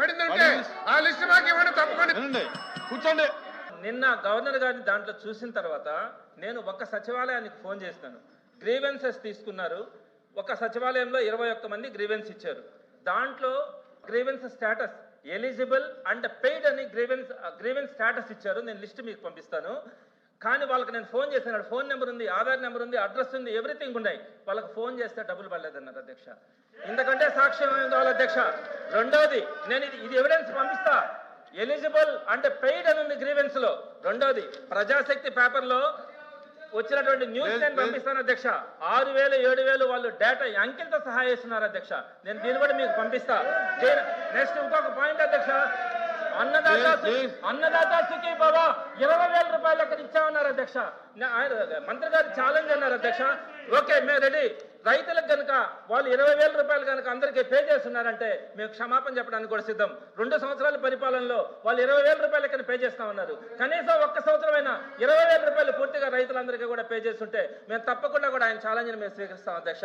పడిందంటే ఆ లిస్ట్ మాకు ఇవ్వండి తప్పకుండా. కూర్చోండి. నిన్న గవర్నర్ గారిని దాంట్లో చూసిన తర్వాత నేను ఒక సచివాలయానికి ఫోన్ చేస్తాను. గ్రీవెన్సెస్ తీసుకున్నారు. ఒక సచివాలయంలో 21 మంది గ్రీవెన్స్ ఇచ్చారు. దాంట్లో grievance status eligible and paid అని గ్రీవెన్స్ స్టేటస్ ఇచ్చారు. నేను లిస్ట్ మీకు పంపిస్తాను. కానీ వాళ్ళకి నేను ఫోన్ చేశాను. ఫోన్ నెంబర్ ఉంది, ఆధార్ నెంబర్ ఉంది, అడ్రస్ ఉంది, ఎవ్రీథింగ్ ఉన్నాయి. వాళ్ళకి ఫోన్ చేస్తే డబ్బులు పడలేదన్నారు అధ్యక్ష. ఇంతకంటే సాక్ష్యం ఏం కావాలి అధ్యక్ష? రెండోది, నేను ఇది ఎవిడెన్స్ పంపిస్తా. ఎలిజిబుల్ అంటే పెయిడ్ అని ఉంది గ్రీవెన్స్ లో. రెండోది, ప్రజాశక్తి పేపర్ లో వచ్చినటువంటి న్యూస్ నేను పంపిస్తాను అధ్యక్ష. 6,000 7,000 వాళ్ళు డేటా అంకెలతో సహా చేస్తున్నారు అధ్యక్ష. నేను దీన్ని కూడా మీకు పంపిస్తా. నెక్స్ట్ ఇంకొక పాయింట్ అధ్యక్ష, అన్నదాత సుఖీ భవ 20,000 రూపాయలు ఎక్కడ ఇచ్చామన్నారు అధ్యక్ష. మంత్రి గారు ఛాలెంజ్ అన్నారు అధ్యక్ష. ఓకే, మేము రెడీ. రైతులకు కనుక వాళ్ళు 20,000 రూపాయలు కనుక అందరికీ పే చేస్తున్నారంటే మేము క్షమాపణ చెప్పడానికి కూడా సిద్ధం. 2 సంవత్సరాల పరిపాలనలో వాళ్ళు 20,000 రూపాయలు ఎక్కడ పే చేస్తామన్నారు. కనీసం ఒక్క సంవత్సరమైనా 20,000 రూపాయలు పూర్తిగా రైతులందరికీ కూడా పే చేస్తుంటే మేము తప్పకుండా కూడా ఆయన ఛాలెంజ్ని మేము స్వీకరిస్తాం అధ్యక్ష.